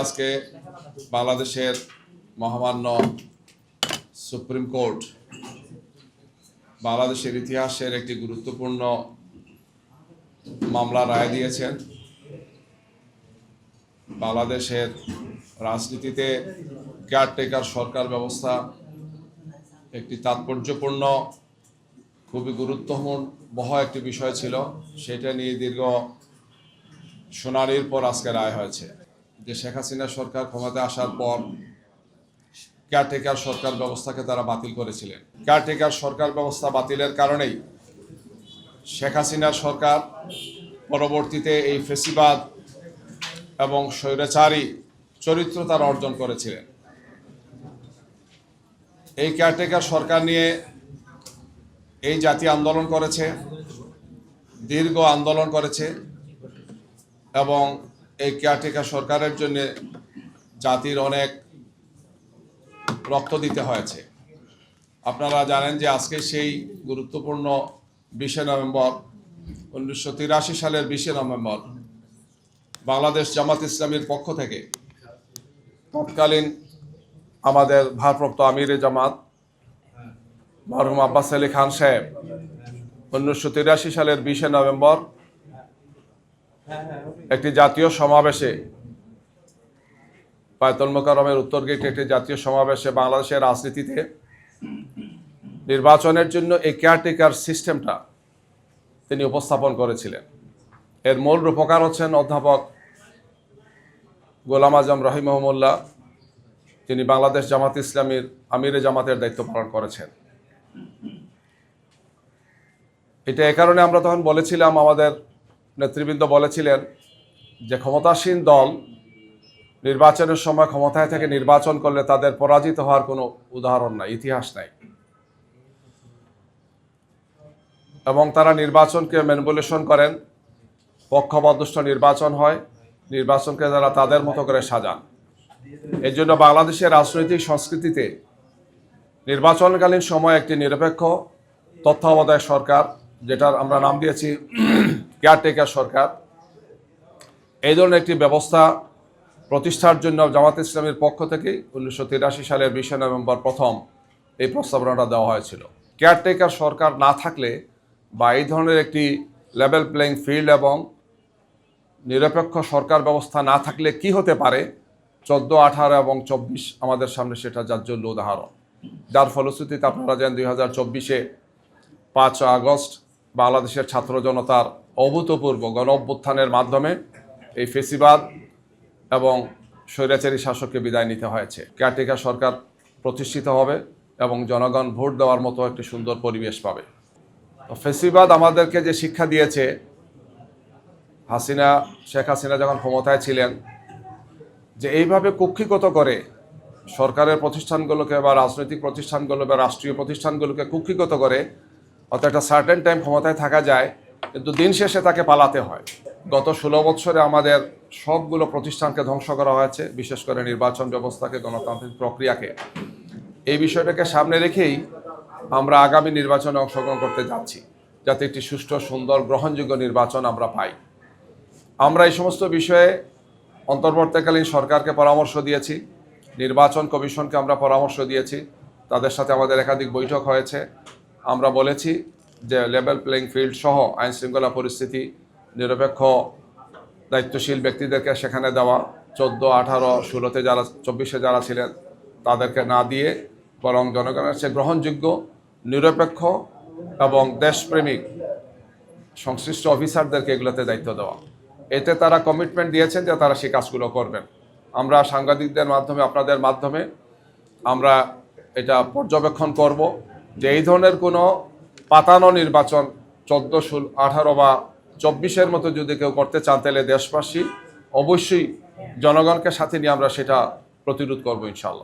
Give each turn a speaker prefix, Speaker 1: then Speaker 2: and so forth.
Speaker 1: আজকে বাংলাদেশের মহামান্য সুপ্রিম কোর্ট বাংলাদেশের ইতিহাসের একটি গুরুত্বপূর্ণ মামলা রায় দিয়েছেন। বাংলাদেশের রাজনীতিতে কেয়ারটেকার সরকার ব্যবস্থা একটি তাৎপর্যপূর্ণ, খুবই গুরুত্ববহ একটি বিষয় ছিল। সেটা নিয়ে দীর্ঘ শুনানির পর আজকে রায় হয়েছে যে শেখ হাসিনা সরকার ক্ষমতায় আসার পর কেয়ারটেকার সরকার ব্যবস্থাকে তারা বাতিল করেছিলেন। কেয়ারটেকার সরকার ব্যবস্থা বাতিলের কারণেই শেখ হাসিনার সরকার পরবর্তীতে এই ফেসিবাদ এবং স্বৈরাচারী চরিত্র তারা অর্জন করেছিলেন। এই কেয়ারটেকার সরকার নিয়ে এই জাতি আন্দোলন করেছে, দীর্ঘ আন্দোলন করেছে এবং এই কেয়ারটেকার সরকারের জন্য জাতির অনেক রক্ত দিতে হয়েছে। আপনারা জানেন যে আজকে সেই গুরুত্বপূর্ণ 20 নভেম্বর 1983 সালের 20 নভেম্বর বাংলাদেশ জামাত ইসলামীর পক্ষ থেকে তৎকালীন আমাদের ভারপ্রাপ্ত আমিরে জামাত মরহুম আব্বাস আলী খান সাহেব 1983 সালের 20 নভেম্বর একটি জাতীয় সমাবেশে বায়তুল মোকাররমের উত্তর গেটে একটি জাতীয় সমাবেশে বাংলাদেশের রাজনীতিতে নির্বাচনের জন্য এই কেয়ারটেকার সিস্টেমটা তিনি উপস্থাপন করেছিলেন। এর মূল রূপকার হচ্ছেন অধ্যাপক গোলাম আজম রহিমহুল্লাহ। তিনি বাংলাদেশ জামাত ইসলামীর আমিরে জামাতের দায়িত্ব পালন করেছেন। এটা এ কারণে আমরা তখন বলেছিলাম, আমাদের নেতৃবৃন্দ বলেছিলেন যে ক্ষমতাসীন দল নির্বাচনের সময় ক্ষমতায় থেকে নির্বাচন করলে তাদের পরাজিত হওয়ার কোনো উদাহরণ নাই, ইতিহাস নাই, এবং তারা নির্বাচনকে ম্যানিপুলেশন করেন, পক্ষপাতদুষ্ট নির্বাচন হয়, নির্বাচনকে তারা তাদের মতো করে সাজান। এই জন্য বাংলাদেশের রাজনৈতিক সংস্কৃতিতে নির্বাচনকালীন সময় একটি নিরপেক্ষ তত্ত্বাবধায়ক সরকার, যেটার আমরা নাম দিয়েছি কেয়ারটেকার সরকার, এই ধরনের একটি ব্যবস্থা প্রতিষ্ঠার জন্য জামাত ইসলামীর পক্ষ থেকেই 1983 সালের 20 নভেম্বর প্রথম এই প্রস্তাবনাটা দেওয়া হয়েছিল। কেয়ারটেকার সরকার না থাকলে বা এই ধরনের একটি লেভেল প্লেইং ফিল্ড এবং নিরপেক্ষ সরকার ব্যবস্থা না থাকলে কি হতে পারে, 14, 18 এবং 24 আমাদের সামনে সেটা জাজ্জল্য উদাহরণ। যার ফলশ্রুতিতে আপনারা জানেন 2024-এ 5 আগস্ট বাংলাদেশের ছাত্র জনতার অভূতপূর্ব গণ অভ্যুত্থানের মাধ্যমে এই ফেসিবাদ এবং স্বৈরাচারী শাসককে বিদায় নিতে হয়েছে। কেয়ারটেকার সরকার প্রতিষ্ঠিত হবে এবং জনগণ ভোট দেওয়ার মতো একটি সুন্দর পরিবেশ পাবে। তো ফেসিবাদ আমাদেরকে যে শিক্ষা দিয়েছে, শেখ হাসিনা যখন ক্ষমতায় ছিলেন, যে এইভাবে কুক্ষিগত করে সরকারের প্রতিষ্ঠানগুলোকে বা রাজনৈতিক প্রতিষ্ঠানগুলো বা রাষ্ট্রীয় প্রতিষ্ঠানগুলোকে কুক্ষিগত করে অর্থাৎ একটা সার্টেন টাইম ক্ষমতায় থাকা যায়, কিন্তু দিন শেষে তাকে পালাতে হয়। গত 16 বছরে আমাদের সবগুলো প্রতিষ্ঠানকে ধ্বংস করা হয়েছে, বিশেষ করে নির্বাচন ব্যবস্থাকে, গণতান্ত্রিক প্রক্রিয়াকে। এই বিষয়টাকে সামনে রেখেই আমরা আগামী নির্বাচনে অংশগ্রহণ করতে যাচ্ছি, যাতে একটি সুষ্ঠু, সুন্দর, গ্রহণযোগ্য নির্বাচন আমরা পাই। আমরা এই সমস্ত বিষয়ে অন্তর্বর্তীকালীন সরকারকে পরামর্শ দিয়েছি, নির্বাচন কমিশনকে আমরা পরামর্শ দিয়েছি, তাদের সাথে আমাদের একাধিক বৈঠক হয়েছে। আমরা বলেছি যে লেভেল প্লেইং ফিল্ড সহ আইন শৃঙ্খলা পরিস্থিতি, নিরপেক্ষ দায়িত্বশীল ব্যক্তিদেরকে সেখানে দেওয়া, 14, 18, 16-তে যারা, 24-এ যারা ছিলেন তাদেরকে না দিয়ে বরং জনগণের সে গ্রহণযোগ্য, নিরপেক্ষ এবং দেশপ্রেমিক সংশ্লিষ্ট অফিসারদেরকে এগুলোতে দায়িত্ব দেওয়া। এতে তারা কমিটমেন্ট দিয়েছেন যে তারা সেই কাজগুলো করবেন। আমরা সাংবাদিকদের মাধ্যমে, আপনাদের মাধ্যমে আমরা এটা পর্যবেক্ষণ করব যে এই ধরনের কোনো পাতানো নির্বাচন 14, 18 বা 24-এর মতো যদি কেউ করতে চান, তাহলে দেশবাসী অবশ্যই জনগণকে সাথে নিয়ে আমরা সেটা প্রতিরোধ করবো ইনশাআল্লাহ।